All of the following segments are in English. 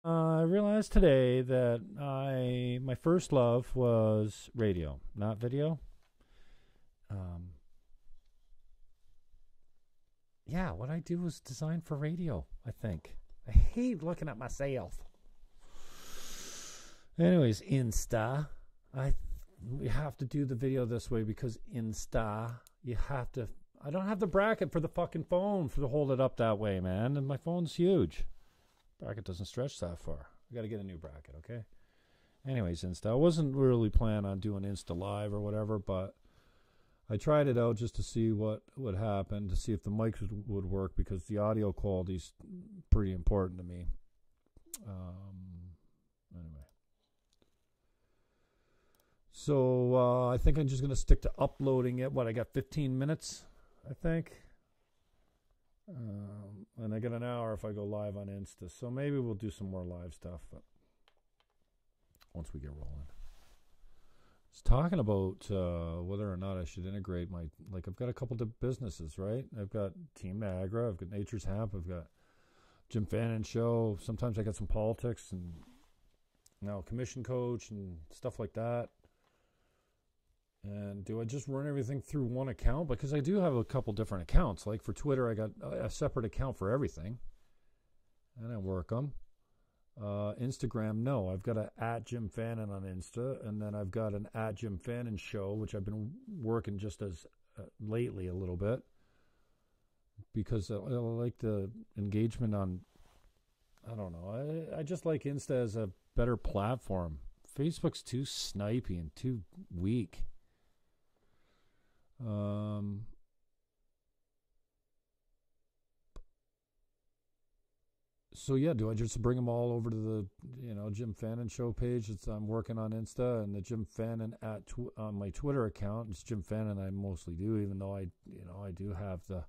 I realized today that my first love was radio, not video. Um, yeah, what I do was designed for radio, I think. I hate looking at myself. Anyways, Insta. We have to do the video this way because Insta, you have to. I don't have the bracket for the fucking phone to hold it up that way, man. And my phone's huge. Bracket doesn't stretch that far. I got to get a new bracket, okay? Anyways, Insta. I wasn't really planning on doing Insta Live or whatever, but I tried it out just to see what would happen, to see if the mics would work, because the audio quality's pretty important to me. Anyway. So I think I'm just going to stick to uploading it. I got 15 minutes, I think. And I got an hour if I go live on Insta. So maybe we'll do some more live stuff once we get rolling. I was talking about whether or not I should integrate I've got a couple of businesses, right? I've got Team Niagara, I've got Nature's Hemp, I've got Jim Fannon Show. Sometimes I got some politics and now commission coach and stuff like that. And do I just run everything through one account? Because I do have a couple different accounts. Like for Twitter, I got a separate account for everything. And I work them. Instagram, no. I've got a @Jim Fannon on Insta. And then I've got an @Jim Fannon Show, which I've been working just as lately a little bit. Because I like the engagement on, I don't know. I just like Insta as a better platform. Facebook's too snipey and too weak. So yeah, do I just bring them all over to the Jim Fannon Show page? I'm working on Insta, and the Jim Fannon on my Twitter account. It's Jim Fannon. I mostly do, even though I do have the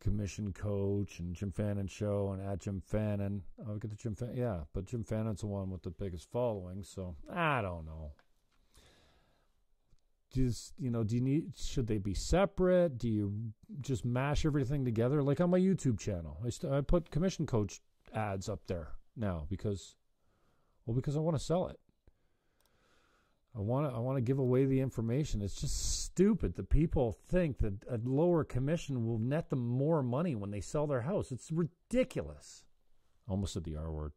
commission coach and Jim Fannon Show and @Jim Fannon. I'll get the Jim Fannon. Yeah, but Jim Fannon's the one with the biggest following. So I don't know. Should they be separate? Do you just mash everything together? Like on my YouTube channel, I put commission coach ads up there now because I want to sell it. I want to give away the information. It's just stupid that people think that a lower commission will net them more money when they sell their house. It's ridiculous. Almost said the R word.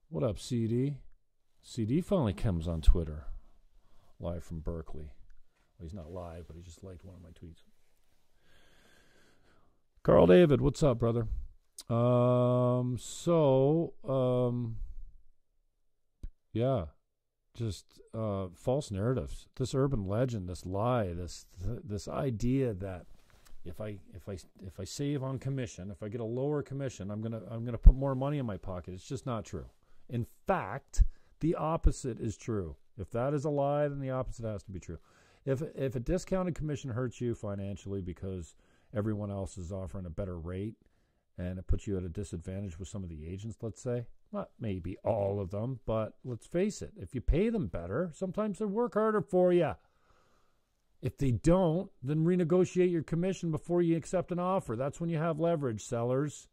What up, CD? CD finally comes on Twitter. Live from Berkeley. Well, he's not live, but he just liked one of my tweets. Carl David, what's up, brother? Yeah, just false narratives. This urban legend, this lie, this idea that if I save on commission, if I get a lower commission, I'm gonna put more money in my pocket. It's just not true. In fact, the opposite is true. If that is a lie, then the opposite has to be true. If a discounted commission hurts you financially because everyone else is offering a better rate and it puts you at a disadvantage with some of the agents, let's say, not maybe all of them, but let's face it, if you pay them better, sometimes they work harder for you. If they don't, then renegotiate your commission before you accept an offer. That's when you have leverage, sellers.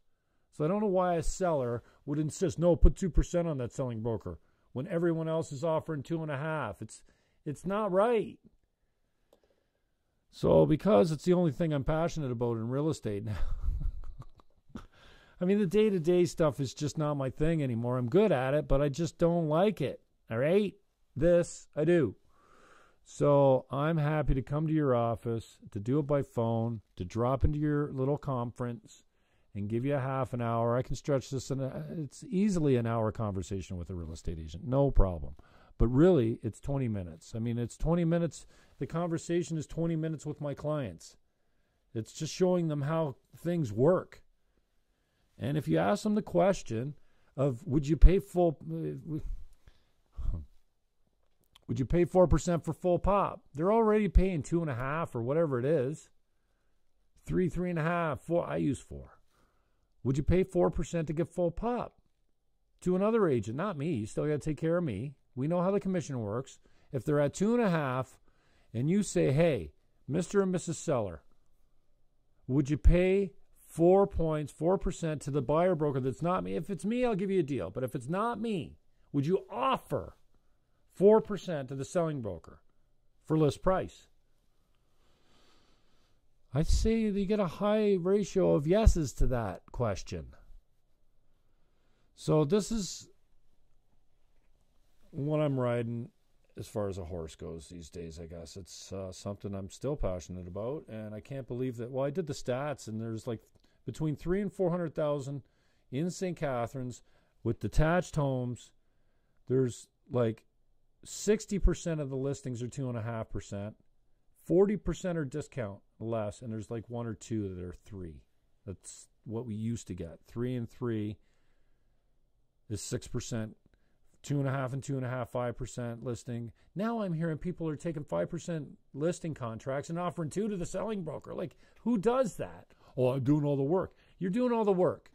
So I don't know why a seller would insist, no, put 2% on that selling broker, when everyone else is offering 2.5%. It's not right. So because it's the only thing I'm passionate about in real estate now, I mean, the day-to-day stuff is just not my thing anymore. I'm good at it, but I just don't like it. All right? This I do. So I'm happy to come to your office, to do it by phone, to drop into your little conference and give you a half an hour. I can stretch this, and it's easily an hour conversation with a real estate agent. No problem. But really, it's 20 minutes. I mean, it's 20 minutes. The conversation is 20 minutes with my clients. It's just showing them how things work. And if you ask them the question of, would you pay 4% for full pop? They're already paying 2.5% or whatever it is. 3.5%, 4. I use 4. Would you pay 4% to get full pop? To another agent, not me. You still got to take care of me. We know how the commission works. If they're at 2.5% and you say, hey, Mr. and Mrs. Seller, would you pay 4 points, 4% to the buyer broker that's not me. If it's me, I'll give you a deal. But if it's not me, would you offer 4% to the selling broker for list price? I'd say you get a high ratio of yeses to that question. So this is what I'm riding as far as a horse goes these days, I guess. It's something I'm still passionate about, and I can't believe that. Well, I did the stats, and there's like between 300,000 and 400,000 in St. Catharines with detached homes. There's like 60% of the listings are 2.5%. 40% are discount less, and there's like 1 or 2 that are 3. That's what we used to get. 3 and 3 is 6%. 2.5 and 2.5, 5% listing. Now I'm hearing people are taking 5% listing contracts and offering 2 to the selling broker. Like, who does that? Oh, I'm doing all the work. You're doing all the work.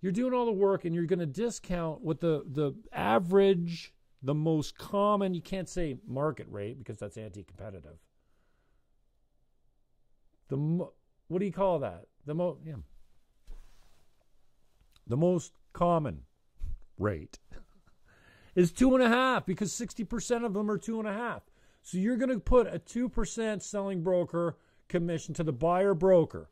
You're doing all the work, and you're going to discount what the average, the most common, you can't say market rate because that's anti-competitive. What do you call that? The most common rate is 2.5 because 60% of them are 2.5. So you're going to put a 2% selling broker commission to the buyer broker.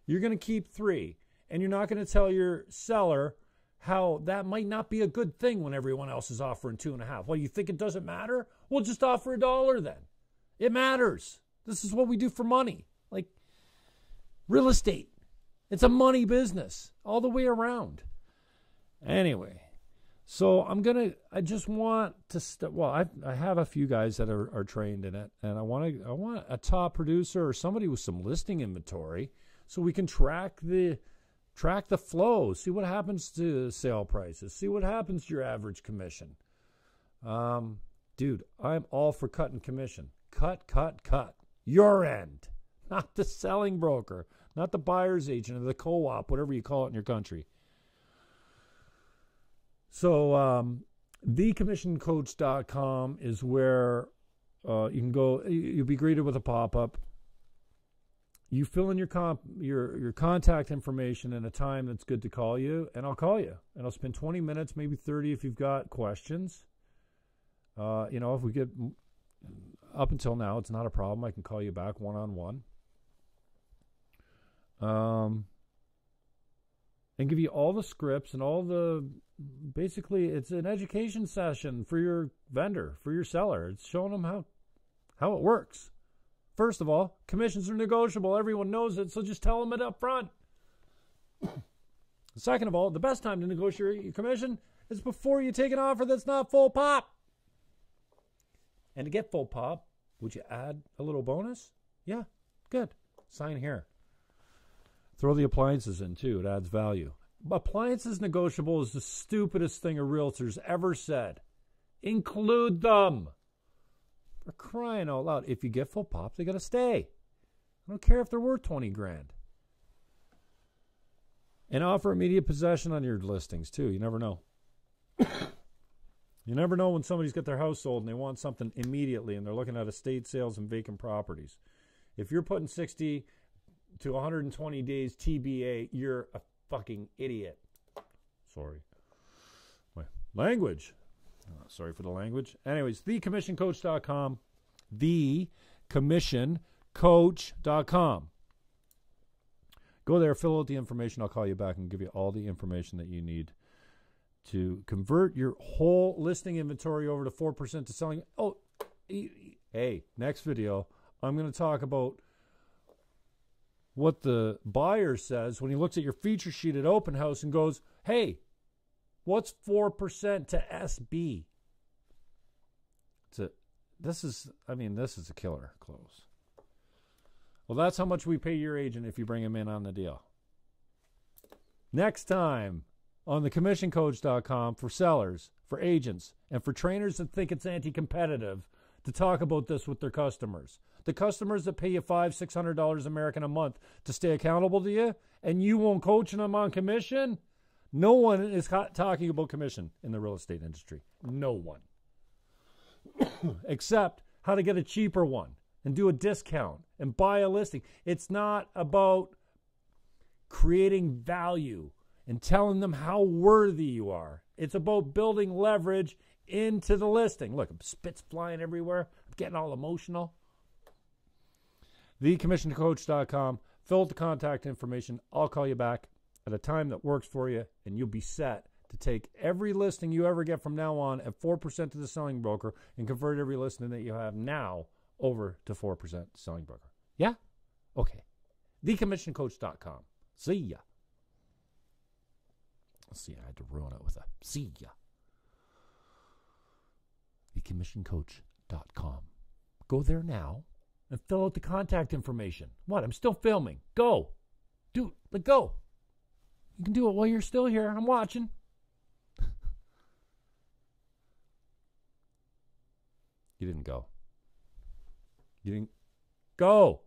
You're going to keep 3, and you're not going to tell your seller how that might not be a good thing when everyone else is offering 2.5. Well, you think it doesn't matter? Well, just offer $1 then. It matters. This is what we do for money. Like real estate. It's a money business all the way around. Anyway, so I just want to, I have a few guys that are trained in it, and I want a top producer or somebody with some listing inventory so we can track the flow, see what happens to sale prices, see what happens to your average commission. Dude, I'm all for cutting commission. Cut. Your end. Not the selling broker, not the buyer's agent or the co-op, whatever you call it in your country. So thecommissioncoach.com is where you can go. You'll be greeted with a pop-up. You fill in your contact information and a time that's good to call you, and I'll call you. And I'll spend 20 minutes, maybe 30 if you've got questions. If we get up until now, it's not a problem. I can call you back one-on-one. And give you all the scripts and all the, basically it's an education session for your vendor, for your seller. It's showing them how it works. First of all, commissions are negotiable. Everyone knows it, so just tell them it up front. Second of all, the best time to negotiate your commission is before you take an offer that's not full pop. And to get full pop, would you add a little bonus? Yeah, good. Sign here. Throw the appliances in, too. It adds value. Appliances negotiable is the stupidest thing a realtor's ever said. Include them. For crying out loud. If you get full pop, they got to stay. I don't care if they're worth $20,000. And offer immediate possession on your listings, too. You never know. You never know when somebody's got their house sold and they want something immediately and they're looking at estate sales and vacant properties. If you're putting 60 to 120 days TBA, you're a fucking idiot. Sorry. My language. Sorry for the language. Anyways, thecommissioncoach.com. Thecommissioncoach.com. Go there, fill out the information. I'll call you back and give you all the information that you need to convert your whole listing inventory over to 4% to selling. Oh, hey, next video, I'm going to talk about what the buyer says when he looks at your feature sheet at open house and goes, hey, what's 4% to SB? This is a killer close. Well, that's how much we pay your agent if you bring him in on the deal. Next time on thecommissioncoach.com for sellers, for agents, and for trainers that think it's anti-competitive to talk about this with their customers. The customers that pay you $500, $600 American a month to stay accountable to you, and you won't coach them on commission. No one is talking about commission in the real estate industry. No one. Except how to get a cheaper one and do a discount and buy a listing. It's not about creating value and telling them how worthy you are. It's about building leverage into the listing. Look, spit's flying everywhere. I'm getting all emotional. TheCommissionedCoach.com. Fill out the contact information. I'll call you back at a time that works for you, and you'll be set to take every listing you ever get from now on at 4% to the selling broker and convert every listing that you have now over to 4% selling broker. Yeah? Okay. TheCommissionedCoach.com. See ya. See, I had to ruin it with a see ya. TheCommissionedCoach.com. Go there now and fill out the contact information. What? I'm still filming. Go. Go. You can do it while you're still here. I'm watching. You didn't go. You didn't go.